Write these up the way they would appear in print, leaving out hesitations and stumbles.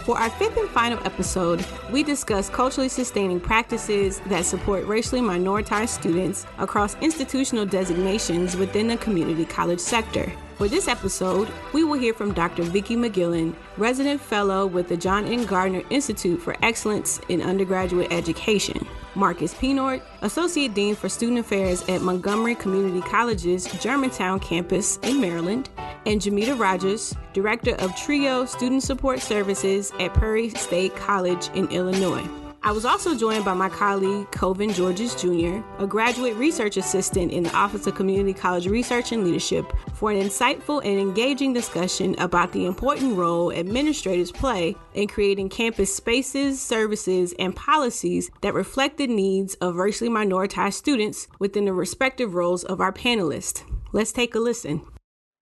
For our fifth and final episode, we discuss culturally sustaining practices that support racially minoritized students across institutional designations within the community college sector. For this episode, we will hear from Dr. Vicki McGillin, resident fellow with the Gardner Institute for Excellence in Undergraduate Education, Marcus Peanort, Associate Dean for Student Affairs at Montgomery Community College's Germantown campus in Maryland, and Jameta Rogers, Director of TRIO Student Support Services at Prairie State College in Illinois. I was also joined by my colleague, Coven Georges Jr., a graduate research assistant in the Office of Community College Research and Leadership, for an insightful and engaging discussion about the important role administrators play in creating campus spaces, services, and policies that reflect the needs of racially minoritized students within the respective roles of our panelists. Let's take a listen.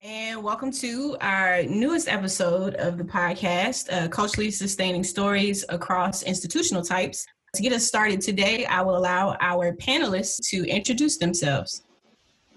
And welcome to our newest episode of the podcast, Culturally Sustaining Stories Across Institutional Types. To get us started today, I will allow our panelists to introduce themselves.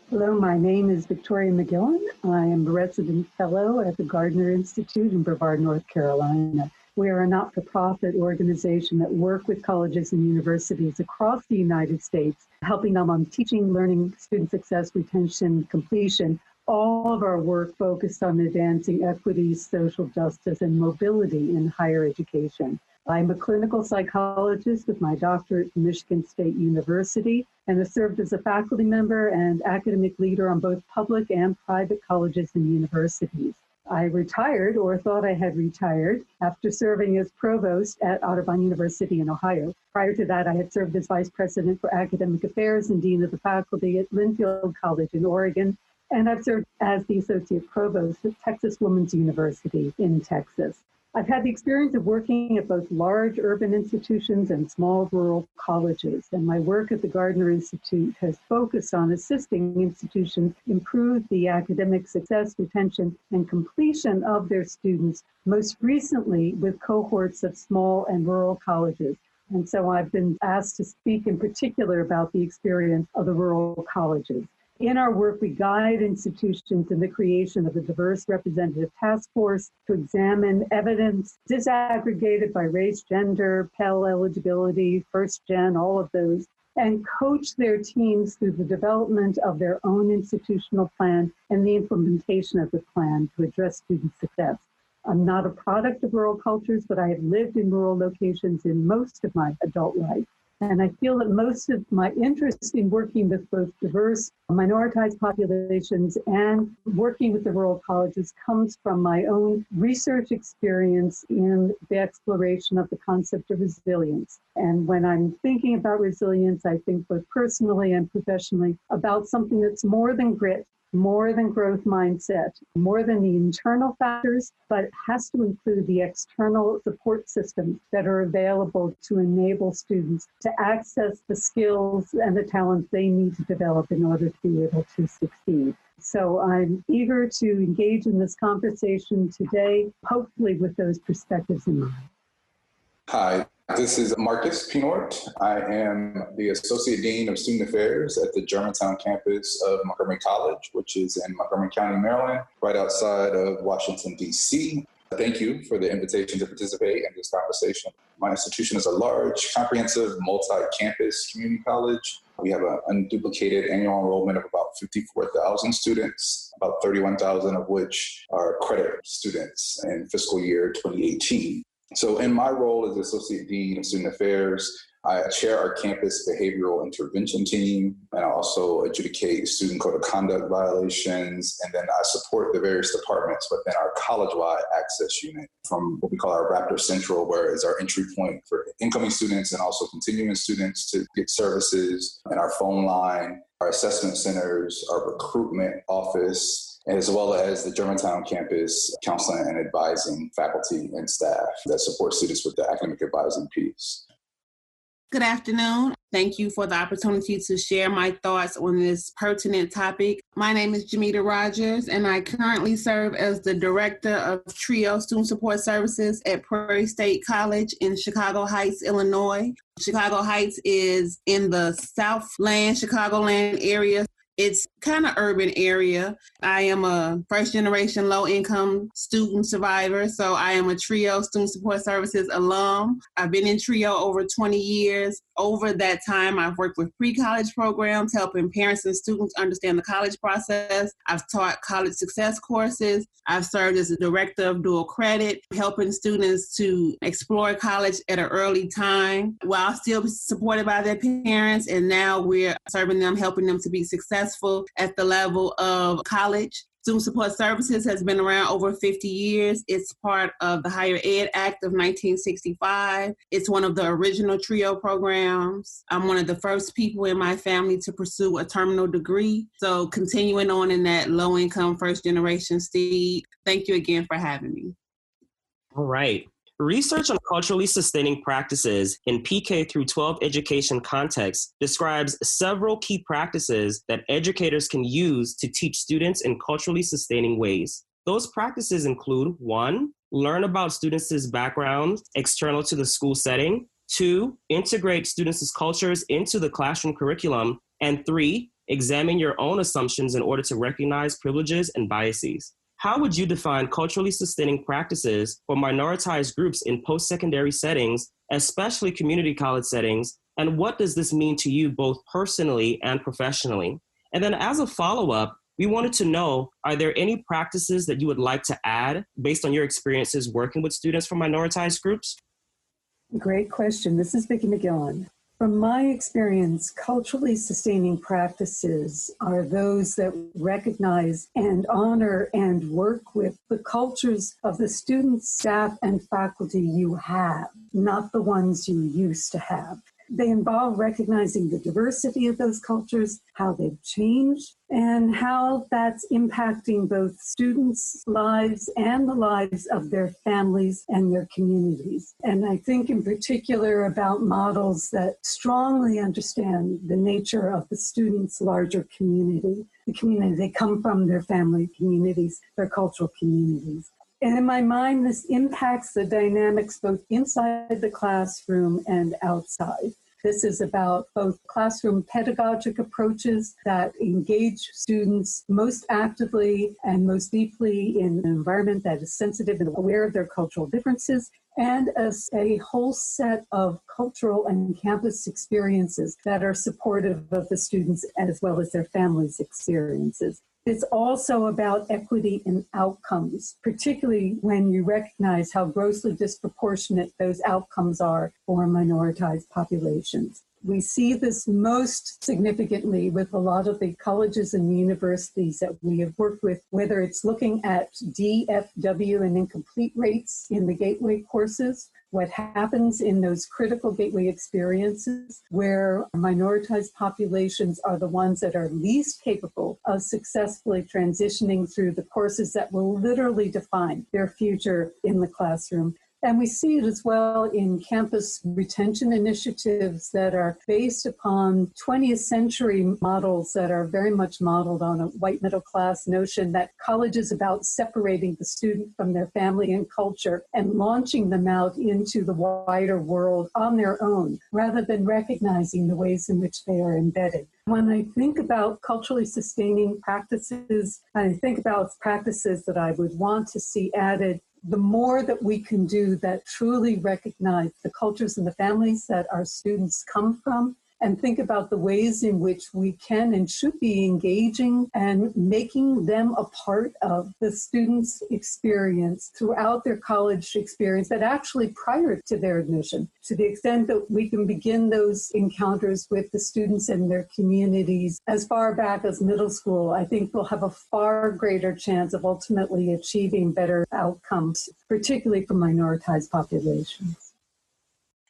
Hello, my name is Victoria McGillin. I am a resident fellow at the Gardner Institute in Brevard, North Carolina. We are a not-for-profit organization that work with colleges and universities across the United States, helping them on teaching, learning, student success, retention, completion. All of our work focused on advancing equity, social justice, and mobility in higher education. I'm a clinical psychologist with my doctorate from Michigan State University and have served as a faculty member and academic leader on both public and private colleges and universities. I retired, or thought I had retired, after serving as provost at Audubon University in Ohio. Prior to that, I had served as vice president for academic affairs and dean of the faculty at Linfield College in Oregon. And I've served as the associate provost at Texas Women's University in Texas. I've had the experience of working at both large urban institutions and small rural colleges. And my work at the Gardner Institute has focused on assisting institutions improve the academic success, retention, and completion of their students, most recently with cohorts of small and rural colleges. And so I've been asked to speak in particular about the experience of the rural colleges. In our work, we guide institutions in the creation of a diverse representative task force to examine evidence disaggregated by race, gender, Pell eligibility, first gen, all of those, and coach their teams through the development of their own institutional plan and the implementation of the plan to address student success. I'm not a product of rural cultures, but I have lived in rural locations in most of my adult life. And I feel that most of my interest in working with both diverse minoritized populations and working with the rural colleges comes from my own research experience in the exploration of the concept of resilience. And when I'm thinking about resilience, I think both personally and professionally about something that's more than grit, more than growth mindset, more than the internal factors, but it has to include the external support systems that are available to enable students to access the skills and the talents they need to develop in order to be able to succeed. So I'm eager to engage in this conversation today, hopefully with those perspectives in mind. Hi. This is Marcus Peanort. I am the Associate Dean of Student Affairs at the Germantown campus of Montgomery College, which is in Montgomery County, Maryland, right outside of Washington, D.C. Thank you for the invitation to participate in this conversation. My institution is a large, comprehensive, multi-campus community college. We have an unduplicated annual enrollment of about 54,000 students, about 31,000 of which are credit students in fiscal year 2018. So in my role as Associate Dean of Student Affairs, I chair our campus behavioral intervention team, and I also adjudicate student code of conduct violations, and then I support the various departments within our college-wide access unit from what we call our Raptor Central, where is our entry point for incoming students and also continuing students to get services, and our phone line, our assessment centers, our recruitment office, as well as the Germantown campus counseling and advising faculty and staff that support students with the academic advising piece. Good afternoon. Thank you for the opportunity to share my thoughts on this pertinent topic. My name is Jameta Rogers, and I currently serve as the Director of TRIO Student Support Services at Prairie State College in Chicago Heights, Illinois. Chicago Heights is in the Southland, Chicagoland area. It's kind of urban area. I am a first generation low income student survivor. So I am a TRIO Student Support Services alum. I've been in TRIO over 20 years. Over that time, I've worked with pre-college programs, helping parents and students understand the college process. I've taught college success courses. I've served as a director of dual credit, helping students to explore college at an early time while still supported by their parents. And now we're serving them, helping them to be successful at the level of college. Student Support Services has been around over 50 years. It's part of the Higher Ed Act of 1965. It's one of the original TRIO programs. I'm one of the first people in my family to pursue a terminal degree. So continuing on in that low-income first-generation steed. Thank you again for having me. All right. Research on culturally sustaining practices in PK through 12 education contexts describes several key practices that educators can use to teach students in culturally sustaining ways. Those practices include 1, learn about students' backgrounds external to the school setting, 2, integrate students' cultures into the classroom curriculum, and 3, examine your own assumptions in order to recognize privileges and biases. How would you define culturally sustaining practices for minoritized groups in post-secondary settings, especially community college settings? And what does this mean to you both personally and professionally? And then as a follow-up, we wanted to know, are there any practices that you would like to add based on your experiences working with students from minoritized groups? Great question. This is Vicki McGillin. From my experience, culturally sustaining practices are those that recognize and honor and work with the cultures of the students, staff, and faculty you have, not the ones you used to have. They involve recognizing the diversity of those cultures, how they've changed, and how that's impacting both students' lives and the lives of their families and their communities. And I think in particular about models that strongly understand the nature of the students' larger community, the community they come from, their family communities, their cultural communities. And in my mind, this impacts the dynamics both inside the classroom and outside. This is about both classroom pedagogic approaches that engage students most actively and most deeply in an environment that is sensitive and aware of their cultural differences, and as a whole set of cultural and campus experiences that are supportive of the students as well as their families' experiences. It's also about equity in outcomes, particularly when you recognize how grossly disproportionate those outcomes are for minoritized populations. We see this most significantly with a lot of the colleges and universities that we have worked with, whether it's looking at DFW and incomplete rates in the gateway courses, what happens in those critical gateway experiences where minoritized populations are the ones that are least capable of successfully transitioning through the courses that will literally define their future in the classroom. And we see it as well in campus retention initiatives that are based upon 20th century models that are very much modeled on a white middle class notion that college is about separating the student from their family and culture and launching them out into the wider world on their own, rather than recognizing the ways in which they are embedded. When I think about culturally sustaining practices, I think about practices that I would want to see added. The more that we can do that truly recognize the cultures and the families that our students come from, and think about the ways in which we can and should be engaging and making them a part of the students' experience throughout their college experience, that actually prior to their admission, to the extent that we can begin those encounters with the students and their communities as far back as middle school, I think we'll have a far greater chance of ultimately achieving better outcomes, particularly for minoritized populations.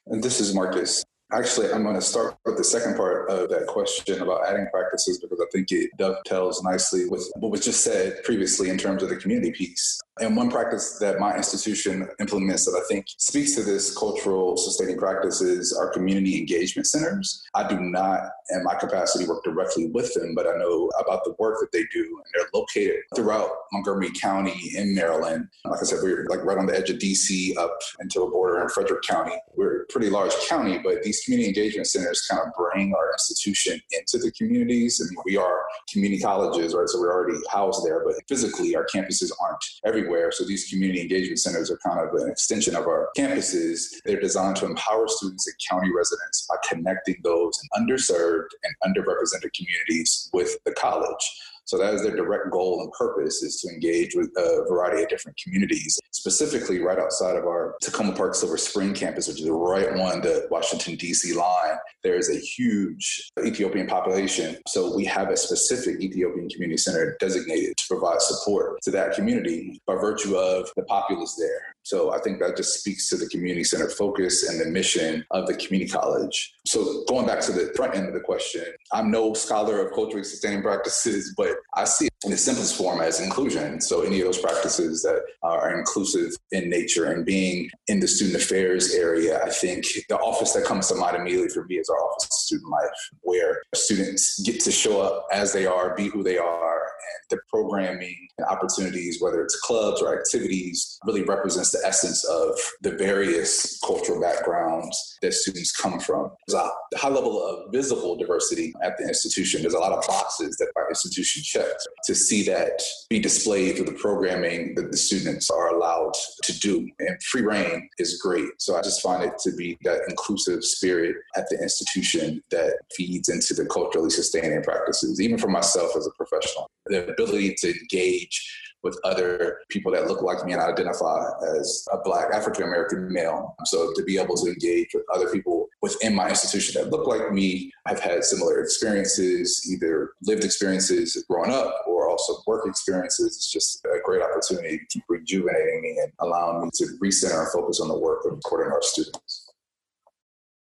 And this is Marcus. Actually, I'm going to start with the second part of that question about adding practices, because I think it dovetails nicely with what was just said previously in terms of the community piece. And one practice that my institution implements that I think speaks to this cultural sustaining practice is our community engagement centers. I do not, in my capacity, work directly with them, but I know about the work that they do, and they're located throughout Montgomery County in Maryland. Like I said, we're like right on the edge of DC up into the border in Frederick County. We're a pretty large county, but DC these community engagement centers kind of bring our institution into the communities. I mean, we are community colleges, right? So we're already housed there, but physically our campuses aren't everywhere. So these community engagement centers are kind of an extension of our campuses. They're designed to empower students and county residents by connecting those in underserved and underrepresented communities with the college. So that is their direct goal and purpose, is to engage with a variety of different communities. Specifically, right outside of our Tacoma Park Silver Spring campus, which is right on the Washington, D.C. line, there is a huge Ethiopian population. So we have a specific Ethiopian community center designated to provide support to that community by virtue of the populace there. So I think that just speaks to the community center focus and the mission of the community college. So going back to the front end of the question, I'm no scholar of culturally sustaining practices, but I see it in the simplest form as inclusion. So any of those practices that are inclusive in nature, and being in the student affairs area, I think the office that comes to mind immediately for me is our Office of Student Life, where students get to show up as they are, be who they are, and the programming and opportunities, whether it's clubs or activities, really represents the essence of the various cultural backgrounds that students come from. There's a high level of visible diversity at the institution. There's a lot of boxes that our institution checks. To see that be displayed through the programming that the students are allowed to do, and free reign is great. So I just find it to be that inclusive spirit at the institution that feeds into the culturally sustaining practices, even for myself as a professional. The ability to engage with other people that look like me and identify as a Black African-American male. So to be able to engage with other people within my institution that look like me, I've had similar experiences, either lived experiences growing up or also work experiences. It's just a great opportunity to keep rejuvenating me and allowing me to recenter and focus on the work of supporting our students.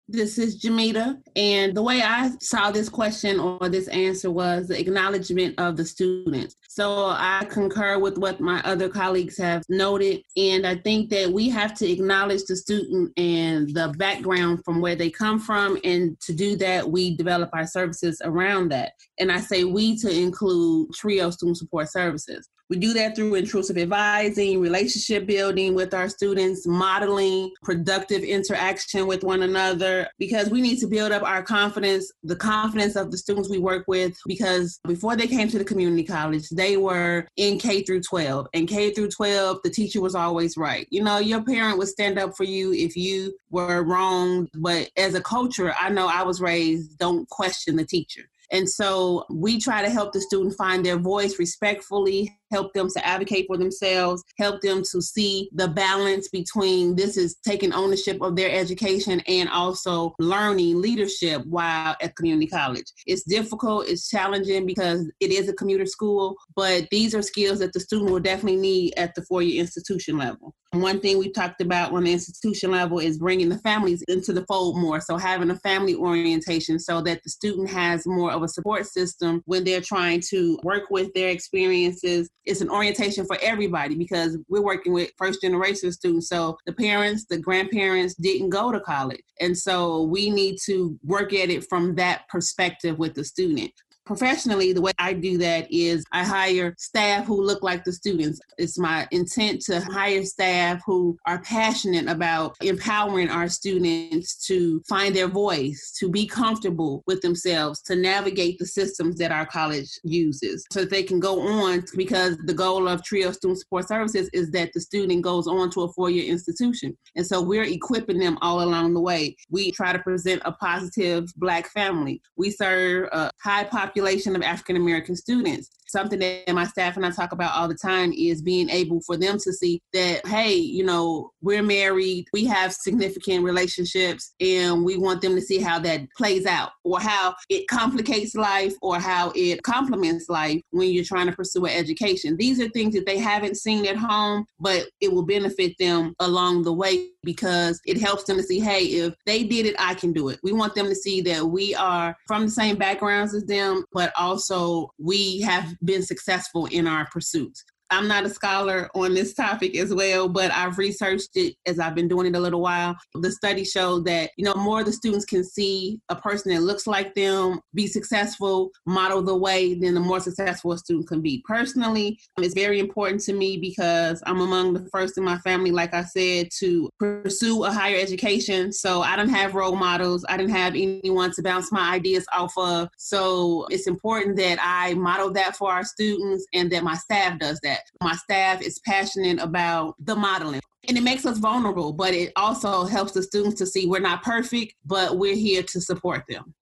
This is Jameta, and the way I saw this question or this answer was the acknowledgement of the students. So I concur with what my other colleagues have noted, and I think that we have to acknowledge the student and the background from where they come from, and to do that, we develop our services around that. And I say we to include TRIO Student Support Services. We do that through intrusive advising, relationship building with our students, modeling productive interaction with one another, because we need to build up our confidence, the confidence of the students we work with, because before they came to the community college, they were in K through 12. And K through 12, the teacher was always right. You know, your parent would stand up for you if you were wrong. But as a culture, I know I was raised, don't question the teacher. And so we try to help the student find their voice respectfully, help them to advocate for themselves, help them to see the balance between this is taking ownership of their education and also learning leadership while at community college. It's difficult, it's challenging because it is a commuter school, but these are skills that the student will definitely need at the four-year institution level. One thing we talked about on the institution level is bringing the families into the fold more. So having a family orientation so that the student has more of a support system when they're trying to work with their experiences. It's an orientation for everybody because we're working with first generation students. So the parents, the grandparents didn't go to college. And so we need to work at it from that perspective with the student. Professionally, the way I do that is I hire staff who look like the students. It's my intent to hire staff who are passionate about empowering our students to find their voice, to be comfortable with themselves, to navigate the systems that our college uses so that they can go on, because the goal of TRIO Student Support Services is that the student goes on to a four-year institution. And so we're equipping them all along the way. We try to present a positive Black family. We serve a high population of African-American students. Something that my staff and I talk about all the time is being able for them to see that, hey, you know, we're married, we have significant relationships, and we want them to see how that plays out, or how it complicates life, or how it complements life when you're trying to pursue an education. These are things that they haven't seen at home, but it will benefit them along the way because it helps them to see, hey, if they did it, I can do it. We want them to see that we are from the same backgrounds as them, but also we have been successful in our pursuits. I'm not a scholar on this topic as well, but I've researched it as I've been doing it a little while. The study showed that, more the students can see a person that looks like them be successful, model the way, then the more successful a student can be. Personally, it's very important to me because I'm among the first in my family, like I said, to pursue a higher education. So I didn't have role models. I didn't have anyone to bounce my ideas off of. So it's important that I model that for our students and that my staff does that. My staff is passionate about the modeling. And it makes us vulnerable, but it also helps the students to see we're not perfect, but we're here to support them.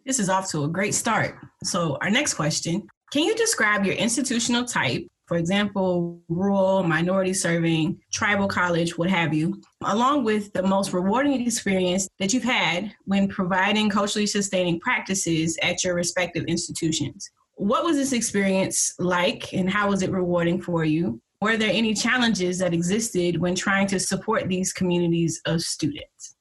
This is off to a great start. So our next question, can you describe your institutional type, for example, rural, minority serving, tribal college, what have you, along with the most rewarding experience that you've had when providing culturally sustaining practices at your respective institutions? What was this experience like and how was it rewarding for you? Were there any challenges that existed when trying to support these communities of students?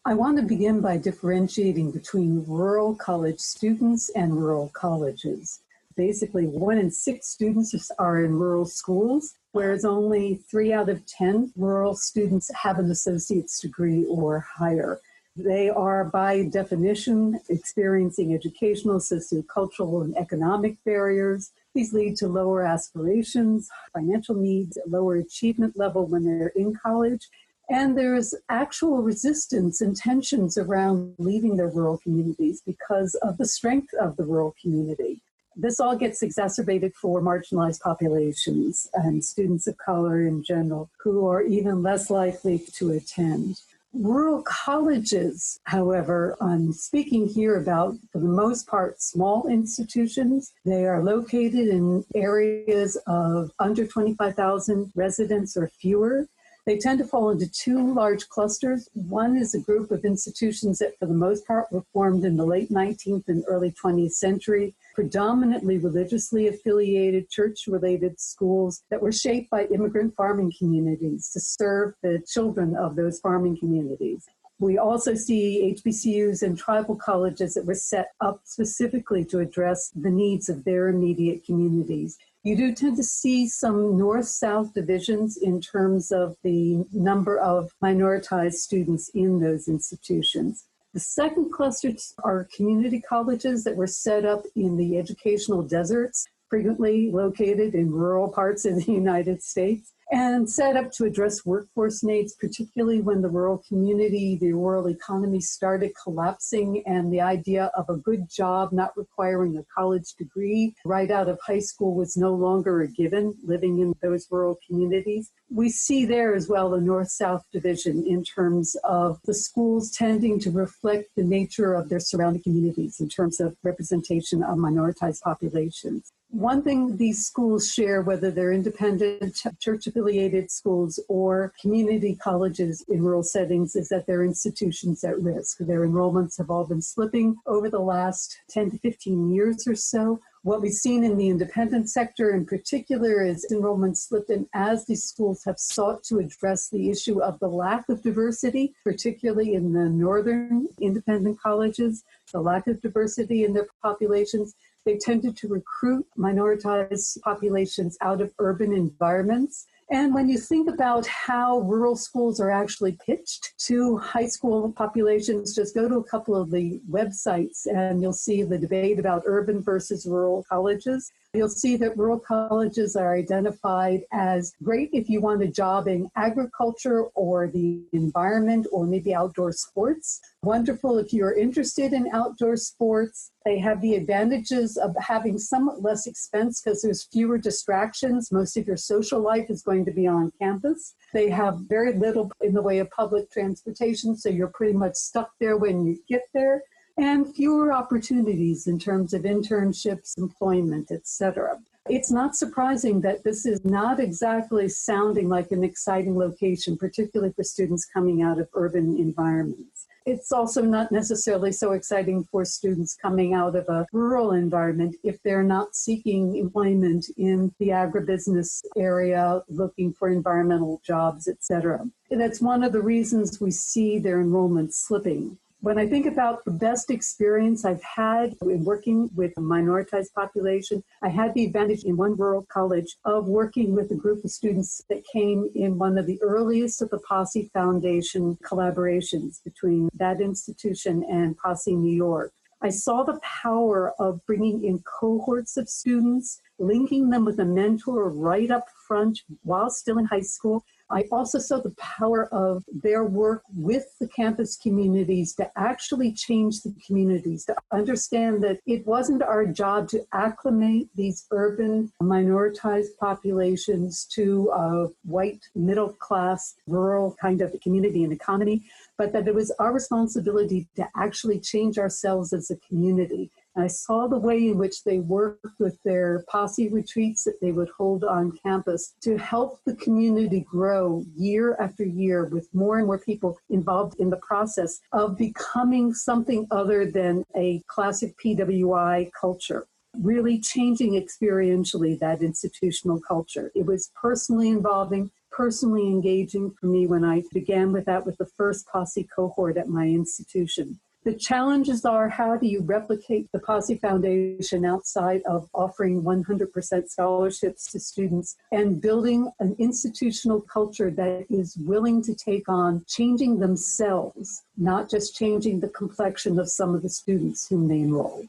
I want to begin by differentiating between rural college students and rural colleges. Basically, 1 in 6 students are in rural schools, whereas only 3 out of 10 rural students have an associate's degree or higher. They are, by definition, experiencing educational, sociocultural, and economic barriers. These lead to lower aspirations, financial needs, lower achievement level when they're in college. And there's actual resistance and tensions around leaving their rural communities because of the strength of the rural community. This all gets exacerbated for marginalized populations and students of color in general, who are even less likely to attend. Rural colleges, however, I'm speaking here about, for the most part, small institutions. They are located in areas of under 25,000 residents or fewer. They tend to fall into 2 large clusters. One is a group of institutions that, for the most part, were formed in the late 19th and early 20th century, predominantly religiously affiliated, church-related schools that were shaped by immigrant farming communities to serve the children of those farming communities. We also see HBCUs and tribal colleges that were set up specifically to address the needs of their immediate communities. You do tend to see some north-south divisions in terms of the number of minoritized students in those institutions. The second cluster are community colleges that were set up in the educational deserts, frequently located in rural parts of the United States, and set up to address workforce needs, particularly when the rural community, the rural economy started collapsing and the idea of a good job not requiring a college degree right out of high school was no longer a given, living in those rural communities. We see there as well a north-south division in terms of the schools tending to reflect the nature of their surrounding communities in terms of representation of minoritized populations. One thing these schools share, whether they're independent, church-affiliated schools or community colleges in rural settings, is that they're institutions at risk. Their enrollments have all been slipping over the last 10 to 15 years or so. What we've seen in the independent sector in particular is enrollment slipped, and as these schools have sought to address the issue of the lack of diversity, particularly in the northern independent colleges, the lack of diversity in their populations, they tended to recruit minoritized populations out of urban environments. And when you think about how rural schools are actually pitched to high school populations, just go to a couple of the websites and you'll see the debate about urban versus rural colleges. You'll see that rural colleges are identified as great if you want a job in agriculture or the environment or maybe outdoor sports. Wonderful if you're interested in outdoor sports. They have the advantages of having somewhat less expense because there's fewer distractions. Most of your social life is going to be on campus. They have very little in the way of public transportation, so you're pretty much stuck there when you get there. And fewer opportunities in terms of internships, employment, etc. It's not surprising that this is not exactly sounding like an exciting location, particularly for students coming out of urban environments. It's also not necessarily so exciting for students coming out of a rural environment if they're not seeking employment in the agribusiness area, looking for environmental jobs, etc. That's one of the reasons we see their enrollment slipping. When I think about the best experience I've had in working with a minoritized population, I had the advantage in one rural college of working with a group of students that came in one of the earliest of the Posse Foundation collaborations between that institution and Posse New York. I saw the power of bringing in cohorts of students, linking them with a mentor right up front while still in high school. I also saw the power of their work with the campus communities to actually change the communities, to understand that it wasn't our job to acclimate these urban minoritized populations to a white, middle-class, rural kind of community and economy, but that it was our responsibility to actually change ourselves as a community. And I saw the way in which they worked with their posse retreats that they would hold on campus to help the community grow year after year with more and more people involved in the process of becoming something other than a classic PWI culture. Really changing experientially that institutional culture. It was personally involving, personally engaging for me when I began with that with the first Posse cohort at my institution. The challenges are, how do you replicate the Posse Foundation outside of offering 100% scholarships to students and building an institutional culture that is willing to take on changing themselves, not just changing the complexion of some of the students whom they enroll?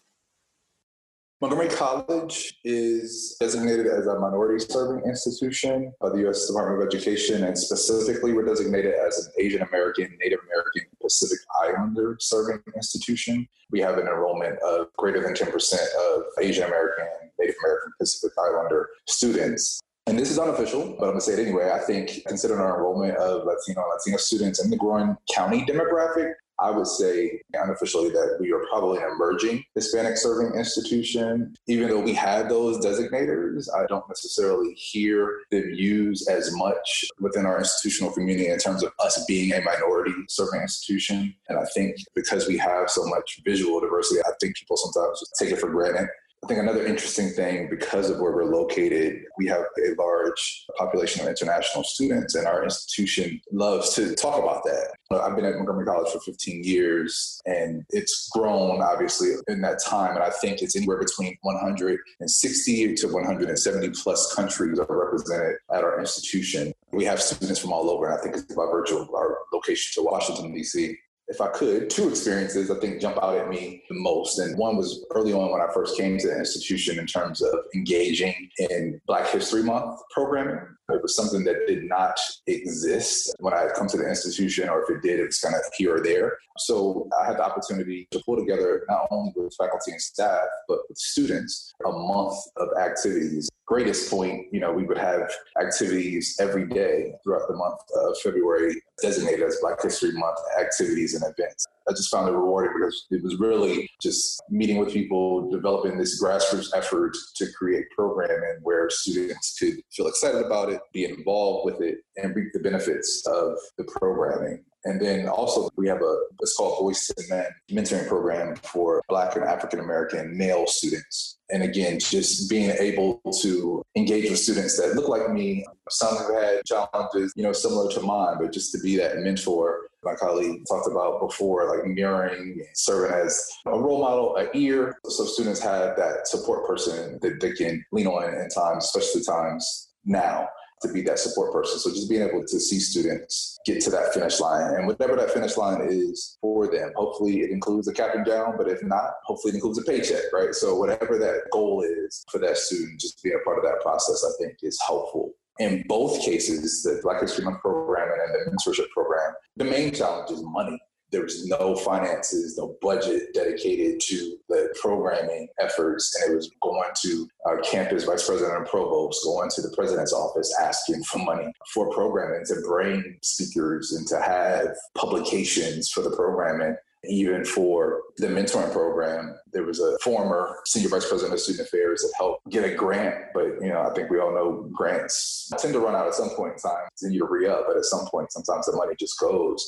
Montgomery College is designated as a minority-serving institution by the U.S. Department of Education, and specifically we're designated as an Asian American, Native American, Pacific Islander serving institution. We have an enrollment of greater than 10% of Asian American, Native American, Pacific Islander students. And this is unofficial, but I'm going to say it anyway. I think, considering our enrollment of Latino students in the growing county demographic, I would say unofficially that we are probably an emerging Hispanic serving institution. Even though we have those designators, I don't necessarily hear them used as much within our institutional community in terms of us being a minority serving institution. And I think because we have so much visual diversity, I think people sometimes just take it for granted. I think another interesting thing, because of where we're located, we have a large population of international students, and our institution loves to talk about that. I've been at Montgomery College for 15 years, and it's grown, obviously, in that time. And I think it's anywhere between 160 to 170 plus countries are represented at our institution. We have students from all over, and I think it's by virtue of our location to Washington, D.C. If I could, two experiences I think jump out at me the most. And one was early on when I first came to the institution in terms of engaging in Black History Month programming. It was something that did not exist when I had come to the institution, or if it did, it's kind of here or there. So I had the opportunity to pull together not only with faculty and staff, but with students, a month of activities. Greatest point, we would have activities every day throughout the month of February designated as Black History Month activities and events. I just found it rewarding because it was really just meeting with people, developing this grassroots effort to create programming where students could feel excited about it, be involved with it, and reap the benefits of the programming. And then also we have what's called Voice to Men mentoring program for Black and African-American male students. And again, just being able to engage with students that look like me, some have had challenges, similar to mine, but just to be that mentor. My colleague talked about before, like mirroring, serving as a role model, an ear, so students have that support person that they can lean on in times, especially times now, to be that support person. So just being able to see students get to that finish line, and whatever that finish line is for them, hopefully it includes a cap and gown, but if not, hopefully it includes a paycheck, right? So whatever that goal is for that student, just being a part of that process, I think is helpful. In both cases, the Black History Month program and the mentorship program, the main challenge is money. There was no finances, no budget dedicated to the programming efforts. And it was going to our campus vice president and provost, going to the president's office, asking for money for programming, to bring speakers and to have publications for the programming. Even for the mentoring program, there was a former senior vice president of student affairs that helped get a grant. But, I think we all know grants tend to run out at some point in time. Then you re-up, but at some point, sometimes the money just goes.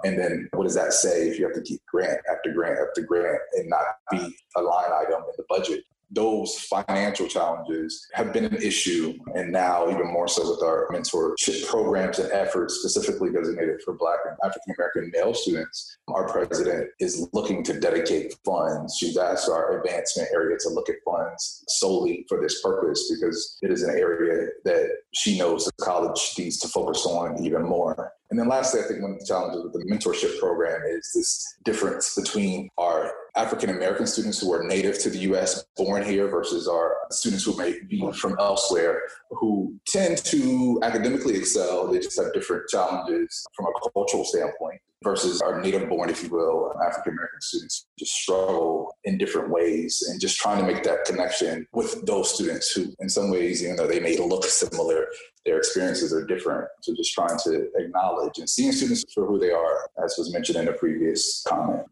And then what does that say if you have to keep grant after grant after grant and not be a line item in the budget? those financial challenges have been an issue, and now even more so with our mentorship programs and efforts specifically designated for Black and African American male students. Our president is looking to dedicate funds. She's asked our advancement area to look at funds solely for this purpose because it is an area that she knows the college needs to focus on even more. And then lastly, I think one of the challenges with the mentorship program is this difference between our African-American students who are native to the U.S., born here, versus our students who may be from elsewhere, who tend to academically excel. They just have different challenges from a cultural standpoint, versus our native-born, if you will, African-American students just struggle in different ways, and just trying to make that connection with those students who, in some ways, even though they may look similar, their experiences are different. So just trying to acknowledge and seeing students for who they are, as was mentioned in a previous comment.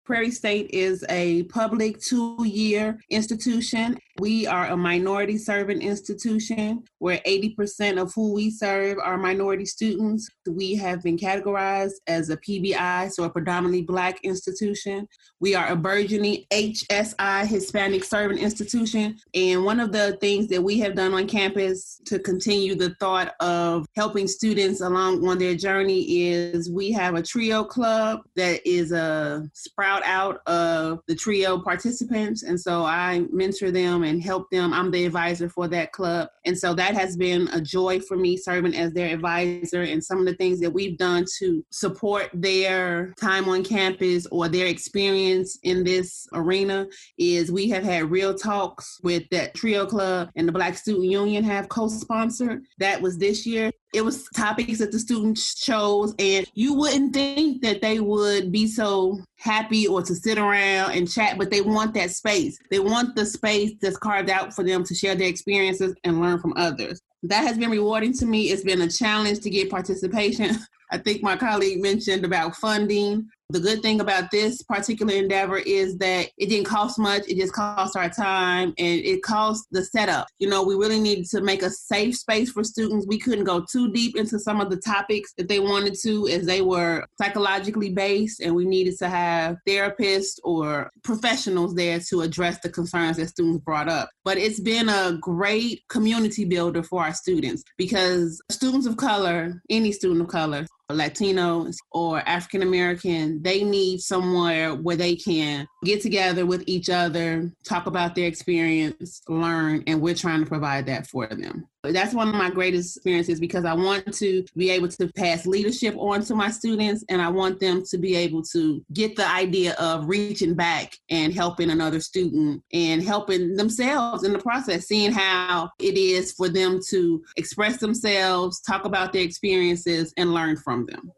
Prairie State is a public 2-year institution. We are a minority serving institution where 80% of who we serve are minority students. We have been categorized as a PBI, so a predominantly Black institution. We are a burgeoning HSI, Hispanic serving institution. And one of the things that we have done on campus to continue the thought of helping students along on their journey is we have a TRIO club that is a sprout out of the TRIO participants. And so I mentor them and help them. I'm the advisor for that club. And so that has been a joy for me serving as their advisor. And some of the things that we've done to support their time on campus or their experience in this arena is we have had real talks with that TRIO club, and the Black Student Union have co-sponsored. That was this year. It was topics that the students chose, and you wouldn't think that they would be so happy or to sit around and chat, but they want that space. They want the space that's carved out for them to share their experiences and learn from others. That has been rewarding to me. It's been a challenge to get participation. I think my colleague mentioned about funding. The good thing about this particular endeavor is that it didn't cost much. It just cost our time, and it cost the setup. You know, we really needed to make a safe space for students. We couldn't go too deep into some of the topics that they wanted to, as they were psychologically based, and we needed to have therapists or professionals there to address the concerns that students brought up. But it's been a great community builder for our students, because students of color, any student of color, Latinos or African American, they need somewhere where they can get together with each other, talk about their experience, learn, and we're trying to provide that for them. That's one of my greatest experiences, because I want to be able to pass leadership on to my students, and I want them to be able to get the idea of reaching back and helping another student and helping themselves in the process, seeing how it is for them to express themselves, talk about their experiences, and learn from them.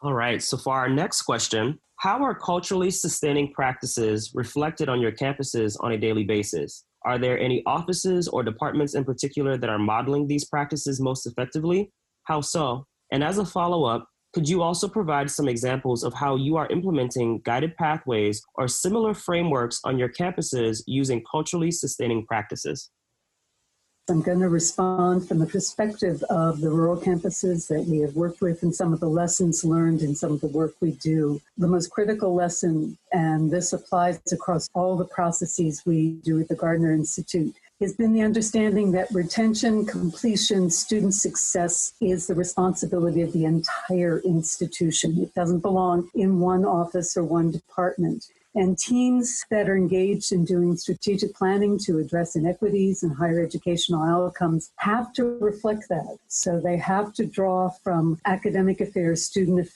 All right. So for our next question, how are culturally sustaining practices reflected on your campuses on a daily basis? Are there any offices or departments in particular that are modeling these practices most effectively? How so? And as a follow-up, could you also provide some examples of how you are implementing guided pathways or similar frameworks on your campuses using culturally sustaining practices? I'm going to respond from the perspective of the rural campuses that we have worked with and some of the lessons learned in some of the work we do. The most critical lesson, and this applies across all the processes we do at the Gardner Institute, has been the understanding that retention, completion, student success is the responsibility of the entire institution. It doesn't belong in one office or one department. And teams that are engaged in doing strategic planning to address inequities and higher educational outcomes have to reflect that. So they have to draw from academic affairs, student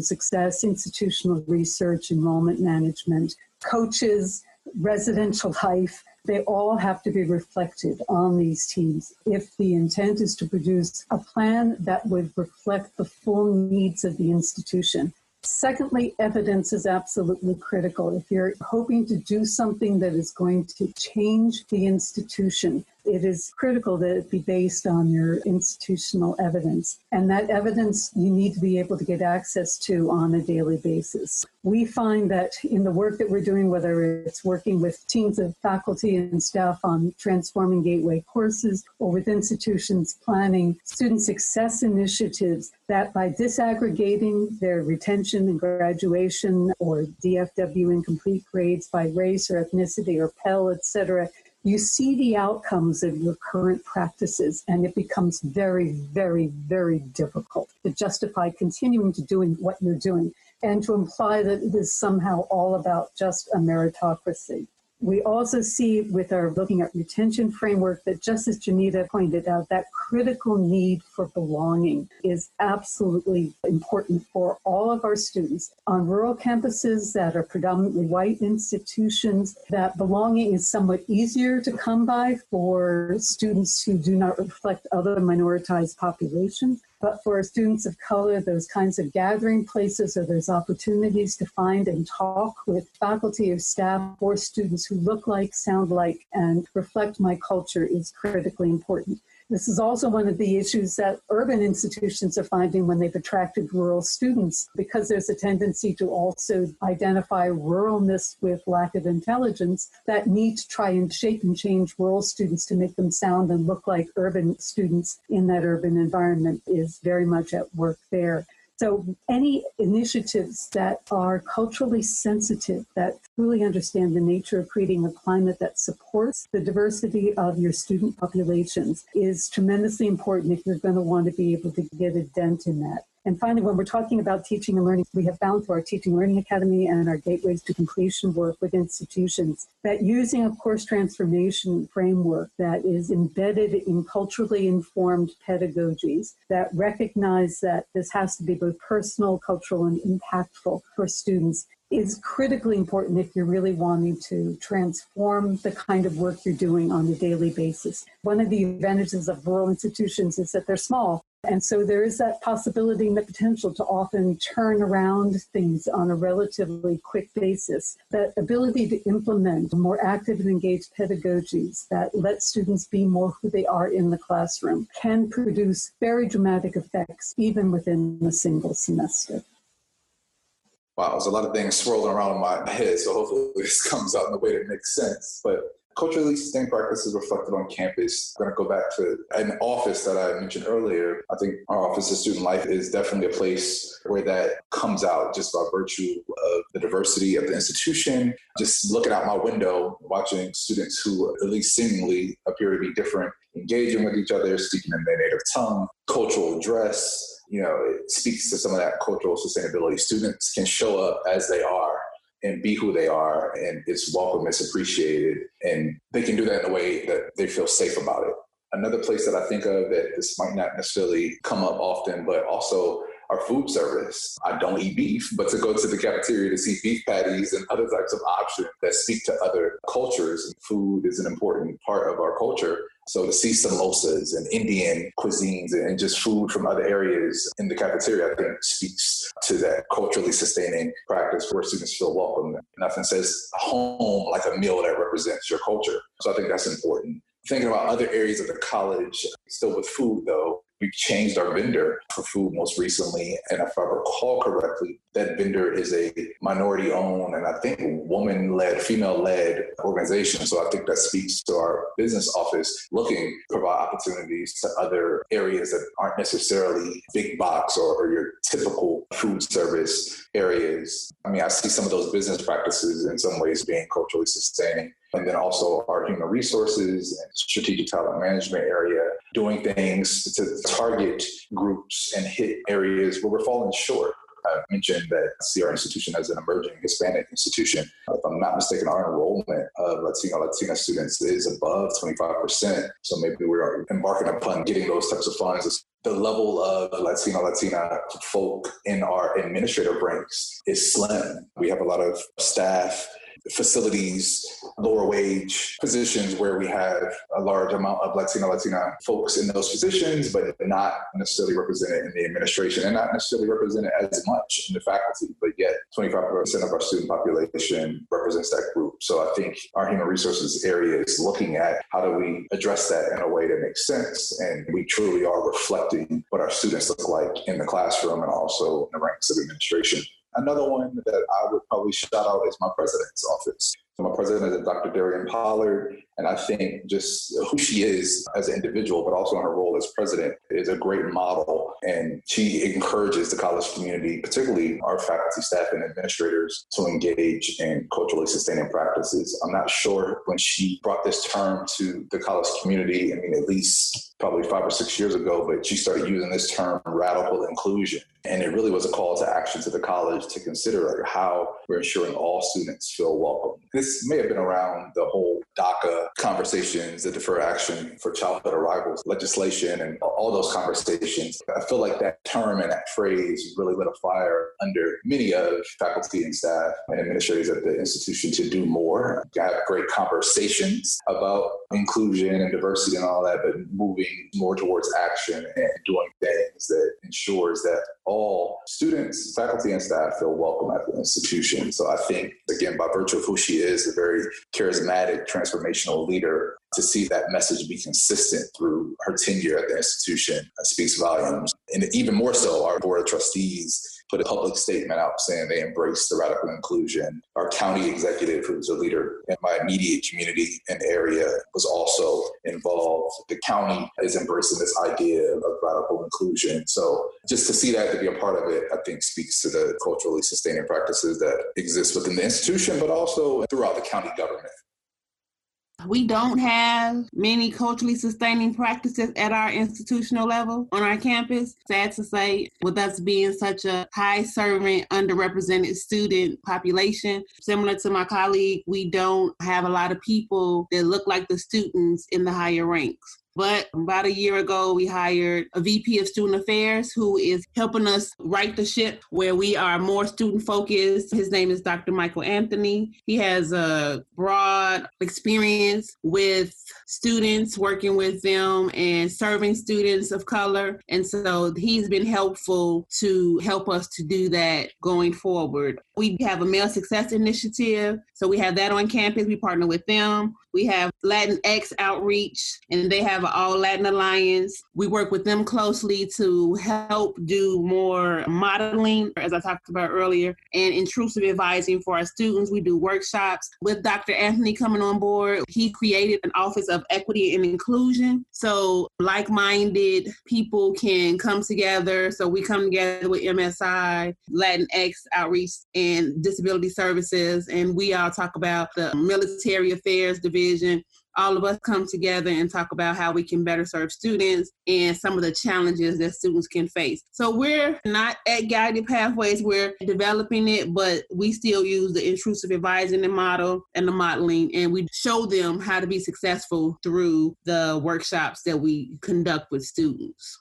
success, institutional research, enrollment management, coaches, residential life. They all have to be reflected on these teams if the intent is to produce a plan that would reflect the full needs of the institution. Secondly, evidence is absolutely critical. If you're hoping to do something that is going to change the institution, It is critical that it be based on your institutional evidence. And that evidence you need to be able to get access to on a daily basis. We find that in the work that we're doing, whether it's working with teams of faculty and staff on transforming gateway courses or with institutions planning student success initiatives, that by disaggregating their retention and graduation or DFW incomplete grades by race or ethnicity or Pell, et cetera, you see the outcomes of your current practices, and it becomes very, very, very difficult to justify continuing to doing what you're doing and to imply that it is somehow all about just a meritocracy. We also see with our looking at retention framework that, just as Jameta pointed out, that critical need for belonging is absolutely important for all of our students. On rural campuses that are predominantly white institutions, that belonging is somewhat easier to come by for students who do not reflect other minoritized populations. But for students of color, those kinds of gathering places or those opportunities to find and talk with faculty or staff or students who look like, sound like, and reflect my culture is critically important. This is also one of the issues that urban institutions are finding when they've attracted rural students, because there's a tendency to also identify ruralness with lack of intelligence, that need to try and shape and change rural students to make them sound and look like urban students in that urban environment is very much at work there. So any initiatives that are culturally sensitive, that truly understand the nature of creating a climate that supports the diversity of your student populations is tremendously important if you're going to want to be able to get a dent in that. And finally, when we're talking about teaching and learning, we have found through our Teaching and Learning Academy and our Gateways to Completion work with institutions that using a course transformation framework that is embedded in culturally informed pedagogies that recognize that this has to be both personal, cultural, and impactful for students is critically important if you're really wanting to transform the kind of work you're doing on a daily basis. One of the advantages of rural institutions is that they're small. And so there is that possibility and the potential to often turn around things on a relatively quick basis. That ability to implement more active and engaged pedagogies that let students be more who they are in the classroom can produce very dramatic effects even within a single semester. Wow, there's a lot of things swirling around in my head, so hopefully this comes out in a way that makes sense. But culturally sustained practices reflected on campus. I'm going to go back to an office that I mentioned earlier. I think our Office of Student Life is definitely a place where that comes out just by virtue of the diversity of the institution. Just looking out my window, watching students who at least seemingly appear to be different, engaging with each other, speaking in their native tongue, cultural dress. It speaks to some of that cultural sustainability. Students can show up as they are and be who they are, and it's welcome, it's appreciated, and they can do that in a way that they feel safe about it. Another place that I think of that this might not necessarily come up often, but also our food service. I don't eat beef, but to go to the cafeteria to see beef patties and other types of options that speak to other cultures, food is an important part of our culture. So to see samosas and Indian cuisines and just food from other areas in the cafeteria, I think speaks to that culturally sustaining practice where students feel welcome. Nothing says home like a meal that represents your culture. So I think that's important. Thinking about other areas of the college, still with food though, we changed our vendor for food most recently. And if I recall correctly, that vendor is a minority-owned and I think woman-led, female-led organization. So I think that speaks to our business office looking to provide opportunities to other areas that aren't necessarily big box or your typical food service areas. I mean, I see some of those business practices in some ways being culturally sustaining. And then also our human resources and strategic talent management area, doing things to target groups and hit areas where we're falling short. I mentioned that I see our institution as an emerging Hispanic institution. If I'm not mistaken, our enrollment of Latina students is above 25%. So maybe we're embarking upon getting those types of funds. The level of Latina folk in our administrative ranks is slim. We have a lot of staff facilities, lower wage positions where we have a large amount of Latina folks in those positions, but not necessarily represented in the administration and not necessarily represented as much in the faculty, but yet 25% of our student population represents that group. So I think our human resources area is looking at how do we address that in a way that makes sense, and we truly are reflecting what our students look like in the classroom and also in the ranks of administration. Another one that I would probably shout out is my president's office. So my president is Dr. Darian Pollard, and I think just who she is as an individual, but also in her role as president, is a great model. And she encourages the college community, particularly our faculty, staff, and administrators, to engage in culturally sustaining practices. I'm not sure when she brought this term to the college community, I mean, at least probably 5 or 6 years ago, but she started using this term, radical inclusion. And it really was a call to action to the college to consider how we're ensuring all students feel welcome. This may have been around the whole DACA conversations, the Deferred Action for Childhood Arrivals legislation, and all those conversations. I feel like that term and that phrase really lit a fire under many of faculty and staff and administrators at the institution to do more, to have great conversations about inclusion and diversity and all that, but moving more towards action and doing things that ensures that all students, faculty, and staff feel welcome at the institution. So I think, again, by virtue of who she is, a very charismatic, transformational leader, to see that message be consistent through her tenure at the institution speaks volumes. And even more so, our board of trustees put a public statement out saying they embrace the radical inclusion. Our county executive, who's a leader in my immediate community and area, was also involved. The county is embracing this idea of radical inclusion. So just to see that, to be a part of it, I think speaks to the culturally sustaining practices that exist within the institution, but also throughout the county government. We don't have many culturally sustaining practices at our institutional level on our campus. Sad to say, with us being such a high servant, underrepresented student population, similar to my colleague, we don't have a lot of people that look like the students in the higher ranks. But about a year ago, we hired a VP of Student Affairs who is helping us right the ship where we are more student focused. His name is Dr. Michael Anthony. He has a broad experience with students, working with them and serving students of color. And so he's been helpful to help us to do that going forward. We have a Male Success Initiative. So we have that on campus. We partner with them. We have Latinx Outreach, and they have an All Latin Alliance. We work with them closely to help do more modeling, as I talked about earlier, and intrusive advising for our students. We do workshops. With Dr. Anthony coming on board, he created an Office of Equity and Inclusion. So like-minded people can come together. So we come together with MSI, Latinx Outreach, and Disability Services, and we all talk about the Military Affairs Division. All of us come together and talk about how we can better serve students and some of the challenges that students can face. So we're not at Guided Pathways, we're developing it, but we still use the intrusive advising model and the modeling, and we show them how to be successful through the workshops that we conduct with students.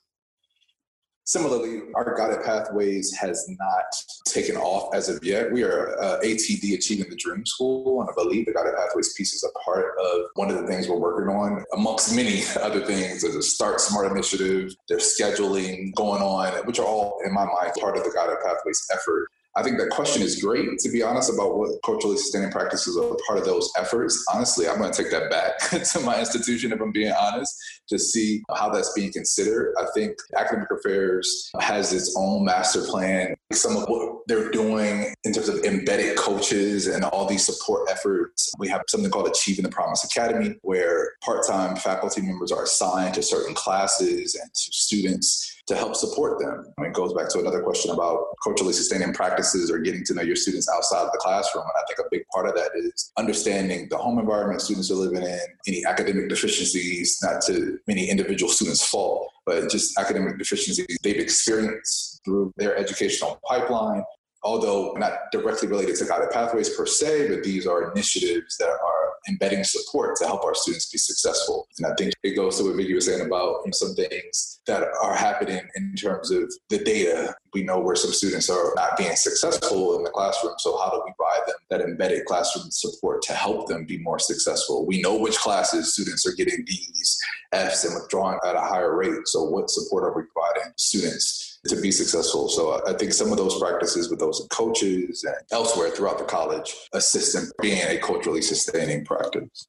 Similarly, our Guided Pathways has not taken off as of yet. We are ATD, Achieving the Dream School, and I believe the Guided Pathways piece is a part of one of the things we're working on, amongst many other things. There's a Start Smart initiative, there's scheduling going on, which are all, in my mind, part of the Guided Pathways effort. I think that question is great, to be honest, about what culturally sustaining practices are part of those efforts. Honestly, I'm going to take that back to my institution, if I'm being honest, to see how that's being considered. I think Academic Affairs has its own master plan. Some of what they're doing in terms of embedded coaches and all these support efforts. We have something called Achieving the Promise Academy, where part-time faculty members are assigned to certain classes and to students to help support them. I mean, it goes back to another question about culturally sustaining practices or getting to know your students outside of the classroom. And I think a big part of that is understanding the home environment students are living in, any academic deficiencies, not to many individual students' fault, but just academic deficiencies they've experienced through their educational pipeline, although not directly related to guided pathways per se, but these are initiatives that are embedding support to help our students be successful. And I think it goes to what Vicki was saying about some things that are happening in terms of the data. We know where some students are not being successful in the classroom. So how do we provide them that embedded classroom support to help them be more successful? We know which classes students are getting D's, F's, and withdrawing at a higher rate. So what support are we providing students to be successful? So I think some of those practices with those coaches and elsewhere throughout the college assist in being a culturally sustaining practice.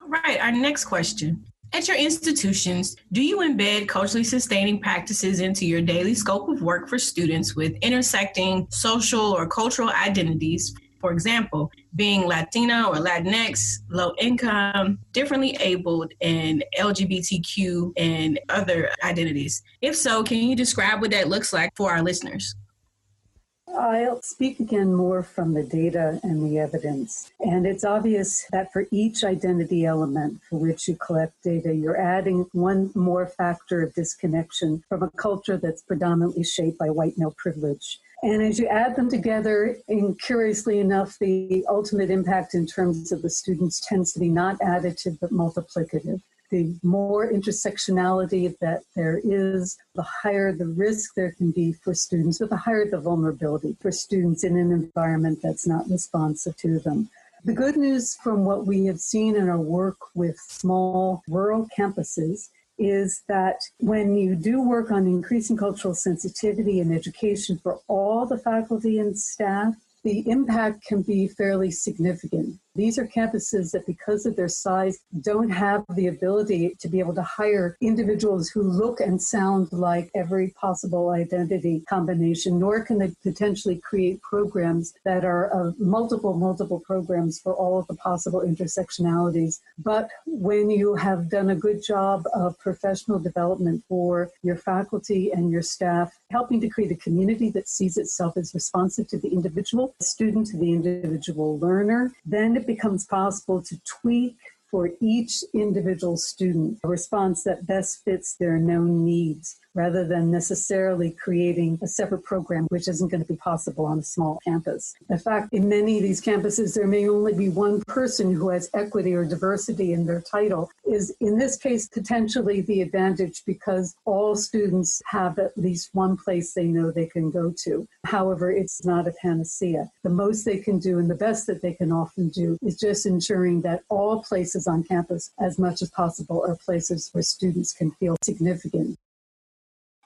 All right, our next question. At your institutions, do you embed culturally sustaining practices into your daily scope of work for students with intersecting social or cultural identities? For example, being Latina or Latinx, low income, differently abled, and LGBTQ and other identities. If so, can you describe what that looks like for our listeners? I'll speak again more from the data and the evidence. And it's obvious that for each identity element for which you collect data, you're adding one more factor of disconnection from a culture that's predominantly shaped by white male privilege. And as you add them together, and curiously enough, the ultimate impact in terms of the students tends to be not additive, but multiplicative. The more intersectionality that there is, the higher the risk there can be for students, but the higher the vulnerability for students in an environment that's not responsive to them. The good news from what we have seen in our work with small rural campuses is that when you do work on increasing cultural sensitivity and education for all the faculty and staff, the impact can be fairly significant. These are campuses that, because of their size, don't have the ability to be able to hire individuals who look and sound like every possible identity combination, nor can they potentially create programs that are multiple programs for all of the possible intersectionalities. But when you have done a good job of professional development for your faculty and your staff, helping to create a community that sees itself as responsive to the individual student, to the individual learner, then it becomes possible to tweak for each individual student a response that best fits their known needs, rather than necessarily creating a separate program, which isn't going to be possible on a small campus. In fact, in many of these campuses, there may only be one person who has equity or diversity in their title, is in this case potentially the advantage, because all students have at least one place they know they can go to. However, it's not a panacea. The most they can do, and the best that they can often do, is just ensuring that all places on campus, as much as possible, are places where students can feel significant.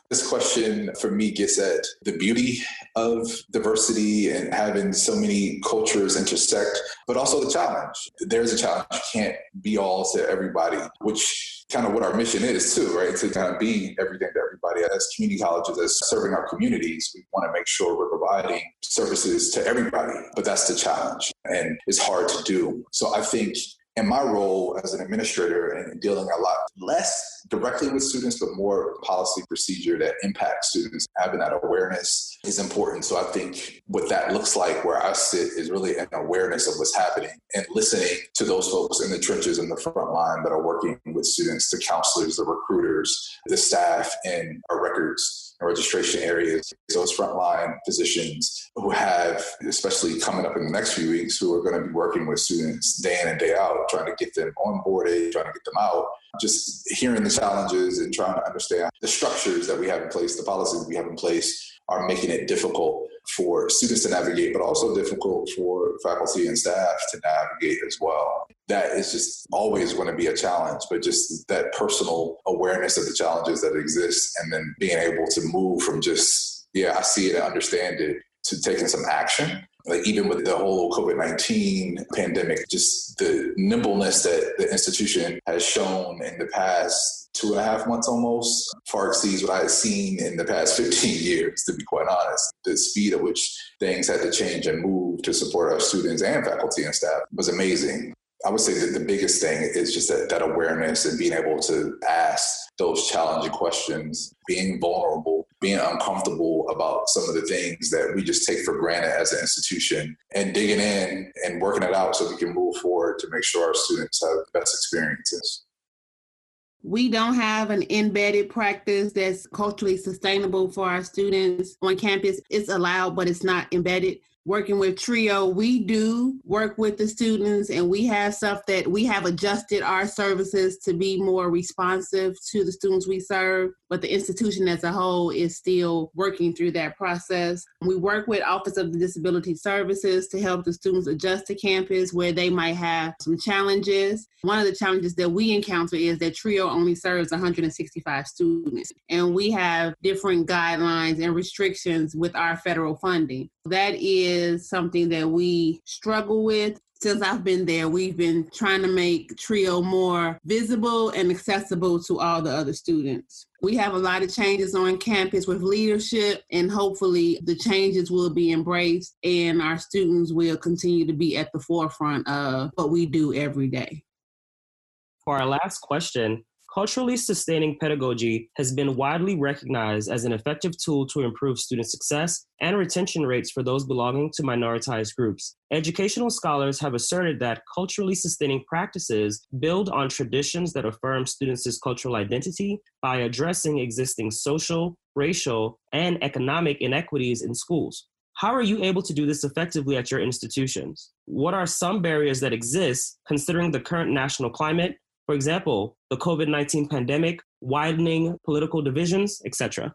This question for me gets at the beauty of diversity and having so many cultures intersect, but also the challenge. There's a challenge. You can't be all to everybody, which kind of what our mission is too, right? To kind of be everything to everybody. As community colleges, as serving our communities, we want to make sure we're providing services to everybody, but that's the challenge and it's hard to do. So I think in my role as an administrator and dealing a lot less directly with students, but more policy procedure that impacts students, having that awareness is important. So I think what that looks like where I sit is really an awareness of what's happening and listening to those folks in the trenches in the front line that are working with students, the counselors, the recruiters, the staff in our records and registration areas, those frontline physicians who have, especially coming up in the next few weeks, who are going to be working with students day in and day out, trying to get them onboarded, trying to get them out, just hearing the challenges and trying to understand the structures that we have in place, the policies we have in place are making it difficult for students to navigate, but also difficult for faculty and staff to navigate as well. That is just always going to be a challenge, but just that personal awareness of the challenges that exist and then being able to move from just, yeah, I see it and understand it, to taking some action. Like even with the whole COVID-19 pandemic, just the nimbleness that the institution has shown in the past 2.5 months almost far exceeds what I had seen in the past 15 years, to be quite honest. The speed at which things had to change and move to support our students and faculty and staff was amazing. I would say that the biggest thing is just that awareness and being able to ask those challenging questions, being vulnerable, being uncomfortable about some of the things that we just take for granted as an institution, and digging in and working it out so we can move forward to make sure our students have the best experiences. We don't have an embedded practice that's culturally sustainable for our students on campus. It's allowed, but it's not embedded. Working with TRIO, we do work with the students, and we have stuff that we have adjusted our services to be more responsive to the students we serve, but the institution as a whole is still working through that process. We work with Office of the Disability Services to help the students adjust to campus where they might have some challenges. One of the challenges that we encounter is that TRIO only serves 165 students, and we have different guidelines and restrictions with our federal funding. That is something that we struggle with. Since I've been there, we've been trying to make TRIO more visible and accessible to all the other students. We have a lot of changes on campus with leadership, and hopefully the changes will be embraced and our students will continue to be at the forefront of what we do every day. For our last question, culturally sustaining pedagogy has been widely recognized as an effective tool to improve student success and retention rates for those belonging to minoritized groups. Educational scholars have asserted that culturally sustaining practices build on traditions that affirm students' cultural identity by addressing existing social, racial, and economic inequities in schools. How are you able to do this effectively at your institutions? What are some barriers that exist considering the current national climate? For example, the COVID-19 pandemic, widening political divisions, etc.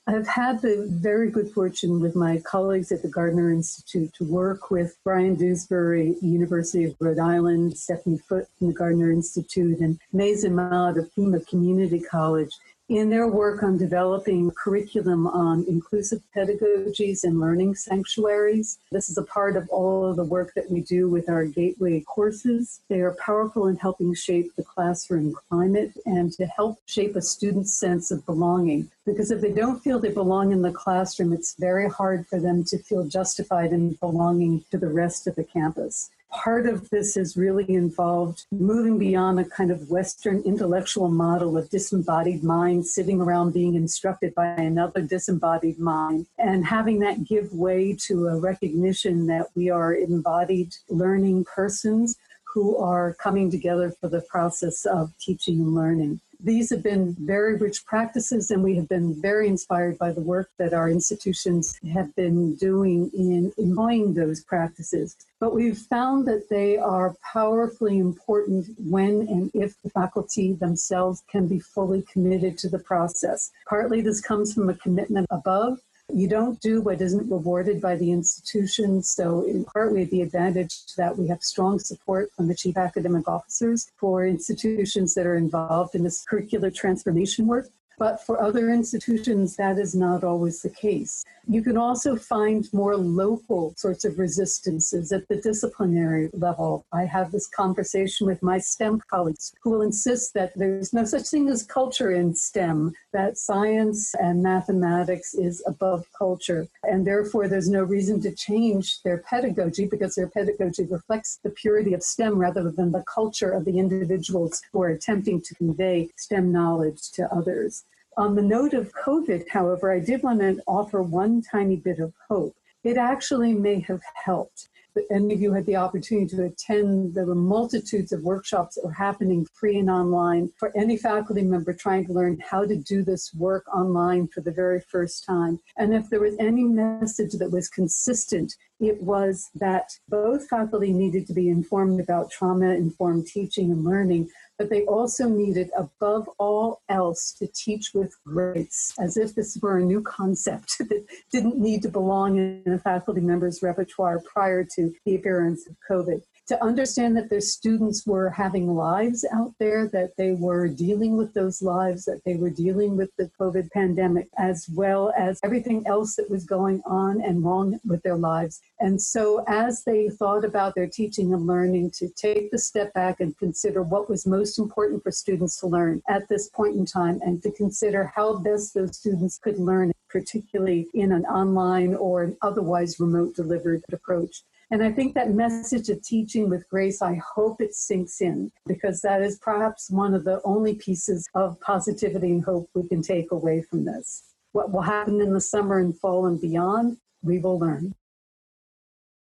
I've had the very good fortune with my colleagues at the Gardner Institute to work with Brian Dewsbury, University of Rhode Island, Stephanie Foote from the Gardner Institute, and Mays Ahmad of Plymouth Community College in their work on developing curriculum on inclusive pedagogies and learning sanctuaries. This is a part of all of the work that we do with our gateway courses. They are powerful in helping shape the classroom climate and to help shape a student's sense of belonging. Because if they don't feel they belong in the classroom, it's very hard for them to feel justified in belonging to the rest of the campus. Part of this has really involved moving beyond a kind of Western intellectual model of disembodied mind sitting around being instructed by another disembodied mind, and having that give way to a recognition that we are embodied learning persons who are coming together for the process of teaching and learning. These have been very rich practices, and we have been very inspired by the work that our institutions have been doing in employing those practices. But we've found that they are powerfully important when and if the faculty themselves can be fully committed to the process. Partly this comes from a commitment above. You don't do what isn't rewarded by the institution. So in part, we have the advantage that we have strong support from the chief academic officers for institutions that are involved in this curricular transformation work. But for other institutions, that is not always the case. You can also find more local sorts of resistances at the disciplinary level. I have this conversation with my STEM colleagues who will insist that there's no such thing as culture in STEM, that science and mathematics is above culture, and therefore there's no reason to change their pedagogy because their pedagogy reflects the purity of STEM rather than the culture of the individuals who are attempting to convey STEM knowledge to others. On the note of COVID, however, I did want to offer one tiny bit of hope. It actually may have helped. Any of you had the opportunity to attend the multitudes of workshops that were happening free and online for any faculty member trying to learn how to do this work online for the very first time. And if there was any message that was consistent, it was that both faculty needed to be informed about trauma-informed teaching and learning, but they also needed, above all else, to teach with grace, as if this were a new concept that didn't need to belong in a faculty member's repertoire prior to the appearance of COVID. To understand that their students were having lives out there, that they were dealing with those lives, that they were dealing with the COVID pandemic, as well as everything else that was going on and wrong with their lives. And so as they thought about their teaching and learning, to take the step back and consider what was most important for students to learn at this point in time, and to consider how best those students could learn, particularly in an online or an otherwise remote delivered approach. And I think that message of teaching with grace, I hope it sinks in, because that is perhaps one of the only pieces of positivity and hope we can take away from this. What will happen in the summer and fall and beyond, we will learn.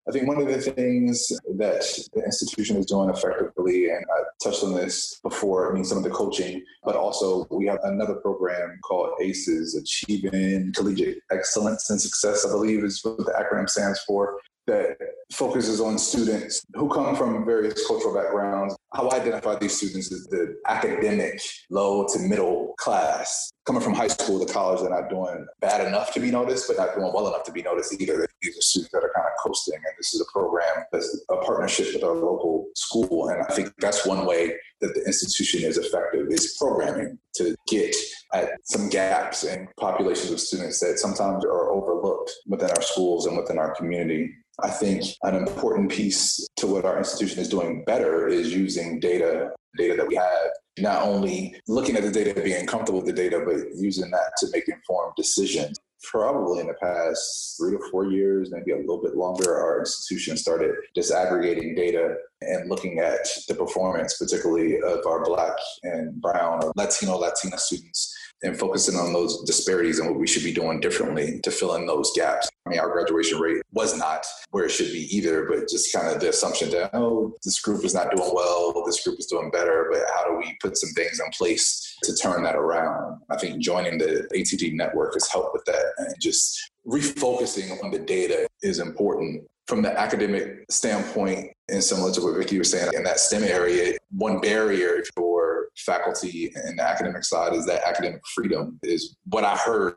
I think one of the things that the institution is doing effectively, and I touched on this before, some of the coaching, but also we have another program called ACES, Achieving Collegiate Excellence and Success, I believe is what the acronym stands for, that focuses on students who come from various cultural backgrounds. How I identify these students is the academic low to middle class. Coming from high school to college, they're not doing bad enough to be noticed, but not doing well enough to be noticed either. These are students that are kind of coasting, and this is a program that's a partnership with our local school. And I think that's one way that the institution is effective, is programming to get at some gaps in populations of students that sometimes are overlooked within our schools and within our community. I think an important piece to what our institution is doing better is using data that we have, not only looking at the data and being comfortable with the data, but using that to make informed decisions. Probably in the past 3 to 4 years, maybe a little bit longer, our institution started disaggregating data and looking at the performance, particularly of our Black and Brown or Latina students, and focusing on those disparities and what we should be doing differently to fill in those gaps. Our graduation rate was not where it should be either, but just kind of the assumption that, this group is not doing well, this group is doing better, but how do we put some things in place to turn that around? I think joining the ATD network has helped with that, and just refocusing on the data is important. From the academic standpoint, and similar to what Vicki was saying, in that STEM area, one barrier for faculty and the academic side is that academic freedom is what I heard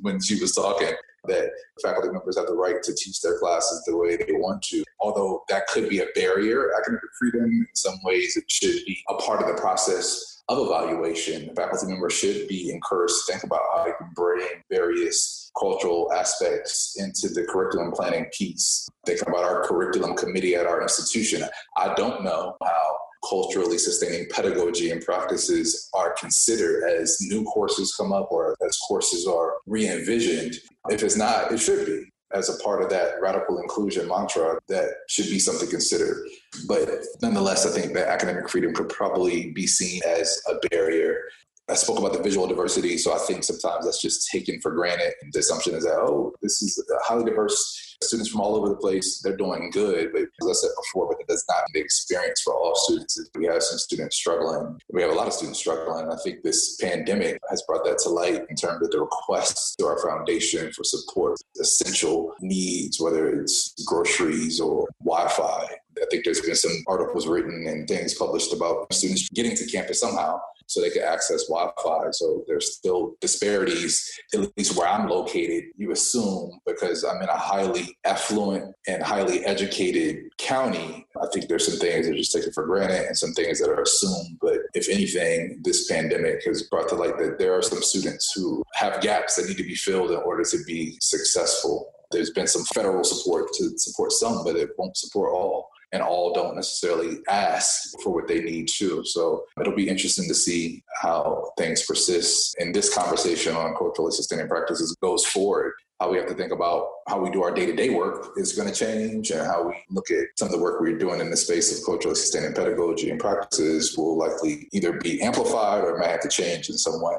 when she was talking, that faculty members have the right to teach their classes the way they want to. Although that could be a barrier, academic freedom, in some ways it should be a part of the process of evaluation. Faculty members should be encouraged to think about how they can bring various cultural aspects into the curriculum planning piece. Thinking about our curriculum committee at our institution, I don't know how culturally sustaining pedagogy and practices are considered as new courses come up or as courses are re-envisioned. If it's not, it should be. As a part of that radical inclusion mantra, that should be something considered. But nonetheless, I think that academic freedom could probably be seen as a barrier. I spoke about the visual diversity, so I think sometimes that's just taken for granted. The assumption is that, this is a highly diverse students from all over the place, they're doing good. But as I said before, but that's not the experience for all students. We have some students struggling. We have a lot of students struggling. I think this pandemic has brought that to light in terms of the requests to our foundation for support, essential needs, whether it's groceries or Wi-Fi. I think there's been some articles written and things published about students getting to campus somehow so they can access Wi-Fi. So there's still disparities, at least where I'm located, you assume, because I'm in a highly affluent and highly educated county. I think there's some things that are just taken for granted and some things that are assumed. But if anything, this pandemic has brought to light that there are some students who have gaps that need to be filled in order to be successful. There's been some federal support to support some, but it won't support all. And all don't necessarily ask for what they need to. So it'll be interesting to see how things persist. And this conversation on culturally sustaining practices goes forward. How we have to think about how we do our day-to-day work is going to change, and how we look at some of the work we're doing in the space of culturally sustaining pedagogy and practices will likely either be amplified or might have to change in some way.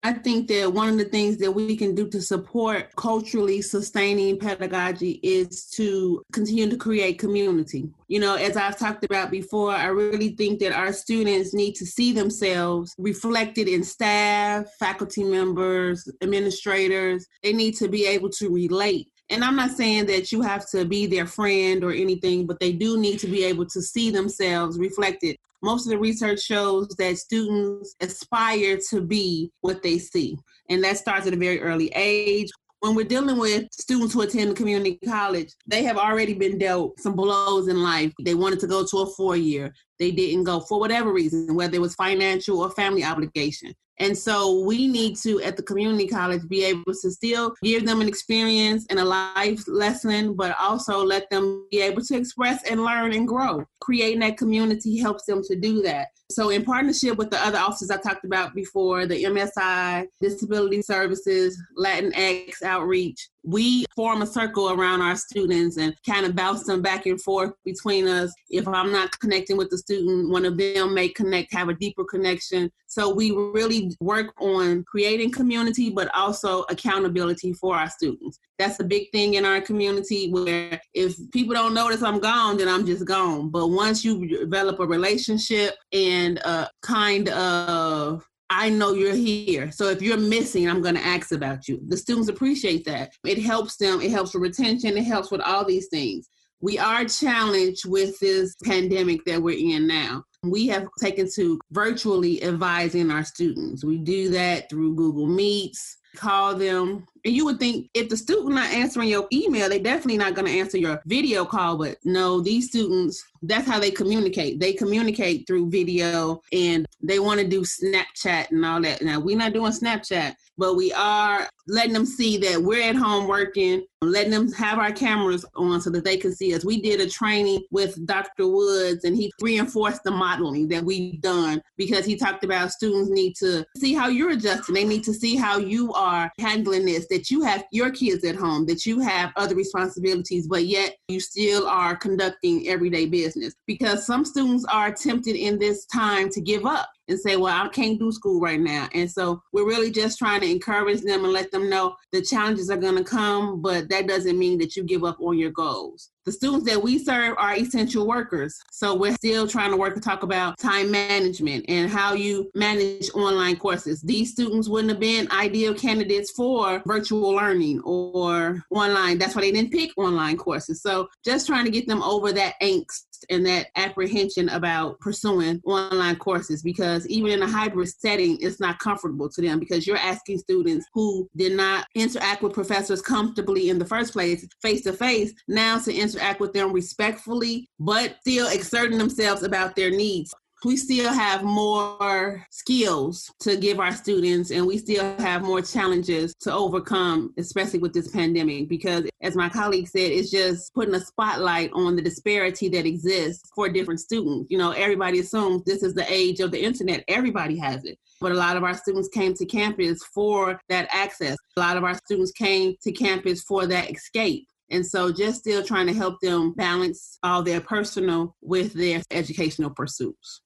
I think that one of the things that we can do to support culturally sustaining pedagogy is to continue to create community. As I've talked about before, I really think that our students need to see themselves reflected in staff, faculty members, administrators. They need to be able to relate. And I'm not saying that you have to be their friend or anything, but they do need to be able to see themselves reflected. Most of the research shows that students aspire to be what they see. And that starts at a very early age. When we're dealing with students who attend community college, they have already been dealt some blows in life. They wanted to go to a 4-year. They didn't go for whatever reason, whether it was financial or family obligation. And so we need to, at the community college, be able to still give them an experience and a life lesson, but also let them be able to express and learn and grow. Creating that community helps them to do that. So in partnership with the other offices I talked about before, the MSI, Disability Services, Latinx Outreach, We form a circle around our students and kind of bounce them back and forth between us. If I'm not connecting with the student, one of them may connect, have a deeper connection. So we really work on creating community, but also accountability for our students. That's a big thing in our community, where if people don't notice I'm gone, then I'm just gone. But once you develop a relationship and a kind of, I know you're here. So if you're missing, I'm going to ask about you. The students appreciate that. It helps them. It helps with retention. It helps with all these things. We are challenged with this pandemic that we're in now. We have taken to virtually advising our students. We do that through Google Meets, call them. And you would think if the student not answering your email, they definitely not going to answer your video call. But no, these students, that's how they communicate. They communicate through video, and they want to do Snapchat and all that. Now, we're not doing Snapchat, but we are letting them see that we're at home working, letting them have our cameras on so that they can see us. We did a training with Dr. Woods, and he reinforced the modeling that we've done, because he talked about students need to see how you're adjusting. They need to see how you are handling this, that you have your kids at home, that you have other responsibilities, but yet you still are conducting everyday business. Because some students are tempted in this time to give up and say, well, I can't do school right now. And so we're really just trying to encourage them and let them know the challenges are going to come, but that doesn't mean that you give up on your goals. The students that we serve are essential workers. So we're still trying to talk about time management and how you manage online courses. These students wouldn't have been ideal candidates for virtual learning or online. That's why they didn't pick online courses. So just trying to get them over that angst and that apprehension about pursuing online courses, because even in a hybrid setting, it's not comfortable to them, because you're asking students who did not interact with professors comfortably in the first place, face-to-face, now to interact with them respectfully, but still exerting themselves about their needs. We still have more skills to give our students, and we still have more challenges to overcome, especially with this pandemic, because as my colleague said, it's just putting a spotlight on the disparity that exists for different students. You know, everybody assumes this is the age of the internet. Everybody has it. But a lot of our students came to campus for that access. A lot of our students came to campus for that escape. And so just still trying to help them balance all their personal with their educational pursuits.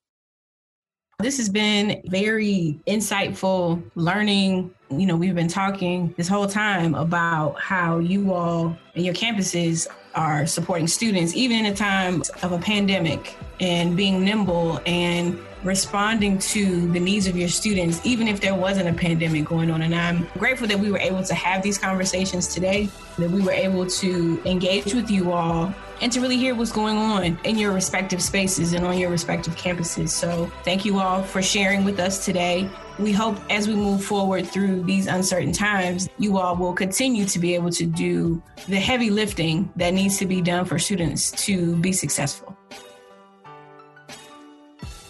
This has been very insightful learning. You know, we've been talking this whole time about how you all and your campuses are supporting students, even in a time of a pandemic, and being nimble and responding to the needs of your students, even if there wasn't a pandemic going on. And I'm grateful that we were able to have these conversations today, that we were able to engage with you all and to really hear what's going on in your respective spaces and on your respective campuses. So thank you all for sharing with us today. We hope as we move forward through these uncertain times, you all will continue to be able to do the heavy lifting that needs to be done for students to be successful.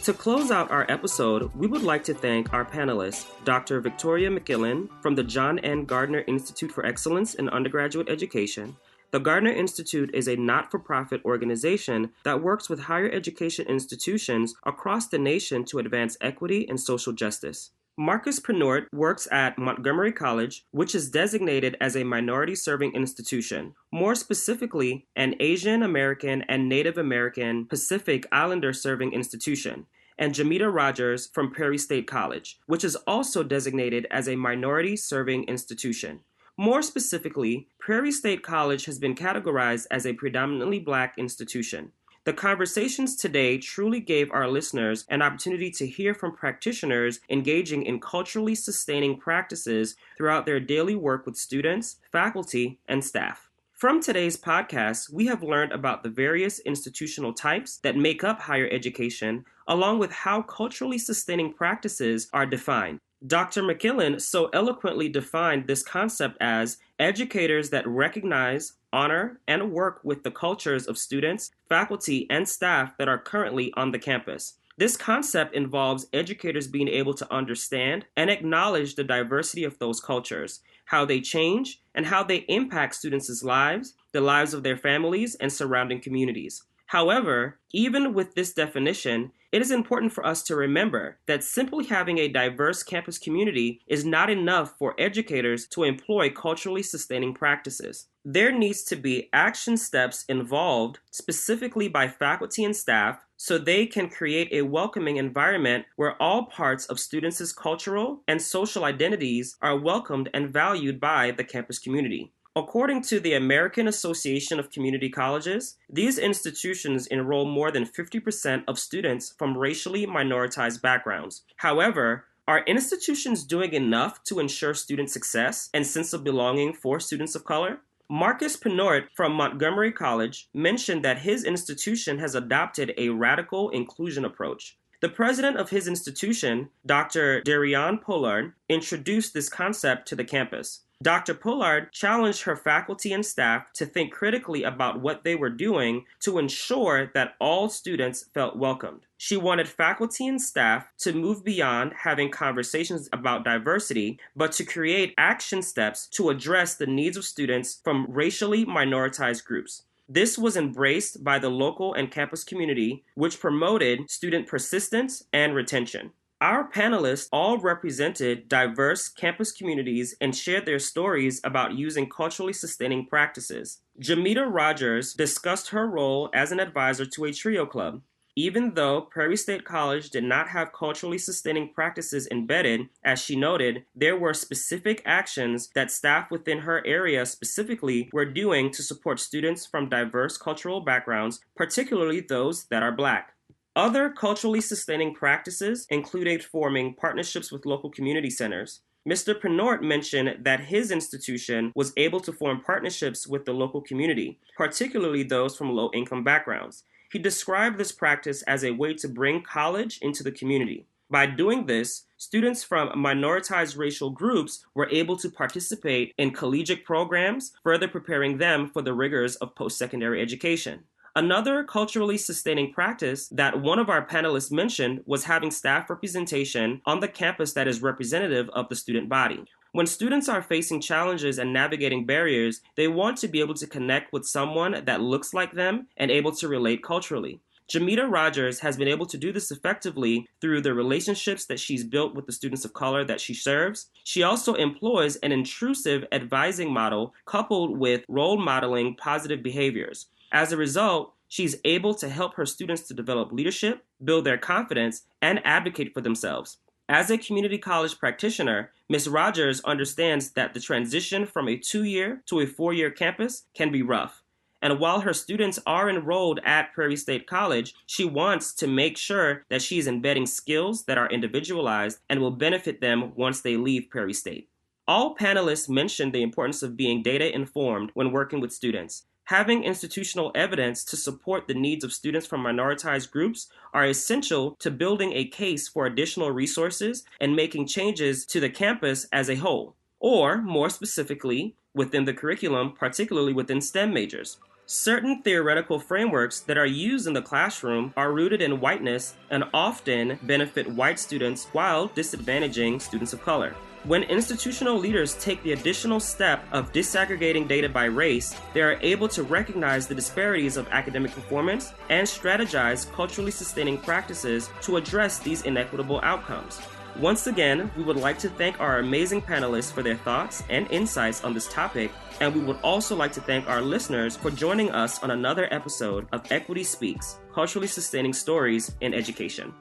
To close out our episode, we would like to thank our panelists, Dr. Victoria McGillin from the John N. Gardner Institute for Excellence in Undergraduate Education. The Gardner Institute is a not-for-profit organization that works with higher education institutions across the nation to advance equity and social justice. Marcus Peanort works at Montgomery College, which is designated as a minority-serving institution, more specifically, an Asian American and Native American Pacific Islander-serving institution, and Jameta Rogers from Prairie State College, which is also designated as a minority-serving institution. More specifically, Prairie State College has been categorized as a predominantly Black institution. The conversations today truly gave our listeners an opportunity to hear from practitioners engaging in culturally sustaining practices throughout their daily work with students, faculty, and staff. From today's podcast, we have learned about the various institutional types that make up higher education, along with how culturally sustaining practices are defined. Dr. McGillin so eloquently defined this concept as educators that recognize, honor, and work with the cultures of students, faculty, and staff that are currently on the campus. This concept involves educators being able to understand and acknowledge the diversity of those cultures, how they change, and how they impact students' lives, the lives of their families, and surrounding communities. However, even with this definition, it is important for us to remember that simply having a diverse campus community is not enough for educators to employ culturally sustaining practices. There needs to be action steps involved, specifically by faculty and staff, so they can create a welcoming environment where all parts of students' cultural and social identities are welcomed and valued by the campus community. According to the American Association of Community Colleges, these institutions enroll more than 50% of students from racially minoritized backgrounds. However, are institutions doing enough to ensure student success and sense of belonging for students of color? Marcus Peanort from Montgomery College mentioned that his institution has adopted a radical inclusion approach. The president of his institution, Dr. Darian Pollard, introduced this concept to the campus. Dr. Pollard challenged her faculty and staff to think critically about what they were doing to ensure that all students felt welcomed. She wanted faculty and staff to move beyond having conversations about diversity, but to create action steps to address the needs of students from racially minoritized groups. This was embraced by the local and campus community, which promoted student persistence and retention. Our panelists all represented diverse campus communities and shared their stories about using culturally sustaining practices. Jameta Rogers discussed her role as an advisor to a trio club. Even though Prairie State College did not have culturally sustaining practices embedded, as she noted, there were specific actions that staff within her area specifically were doing to support students from diverse cultural backgrounds, particularly those that are Black. Other culturally sustaining practices included forming partnerships with local community centers. Mr. Peanort mentioned that his institution was able to form partnerships with the local community, particularly those from low-income backgrounds. He described this practice as a way to bring college into the community. By doing this, students from minoritized racial groups were able to participate in collegiate programs, further preparing them for the rigors of post-secondary education. Another culturally sustaining practice that one of our panelists mentioned was having staff representation on the campus that is representative of the student body. When students are facing challenges and navigating barriers, they want to be able to connect with someone that looks like them and able to relate culturally. Jameta Rogers has been able to do this effectively through the relationships that she's built with the students of color that she serves. She also employs an intrusive advising model coupled with role modeling positive behaviors. As a result, she's able to help her students to develop leadership, build their confidence, and advocate for themselves. As a community college practitioner, Ms. Rogers understands that the transition from a 2-year to a 4-year campus can be rough. And while her students are enrolled at Prairie State College, she wants to make sure that she's embedding skills that are individualized and will benefit them once they leave Prairie State. All panelists mentioned the importance of being data-informed when working with students. Having institutional evidence to support the needs of students from minoritized groups are essential to building a case for additional resources and making changes to the campus as a whole, or more specifically, within the curriculum, particularly within STEM majors. Certain theoretical frameworks that are used in the classroom are rooted in whiteness and often benefit white students while disadvantaging students of color. When institutional leaders take the additional step of disaggregating data by race, they are able to recognize the disparities of academic performance and strategize culturally sustaining practices to address these inequitable outcomes. Once again, we would like to thank our amazing panelists for their thoughts and insights on this topic, and we would also like to thank our listeners for joining us on another episode of Equity Speaks, Culturally Sustaining Stories in Education.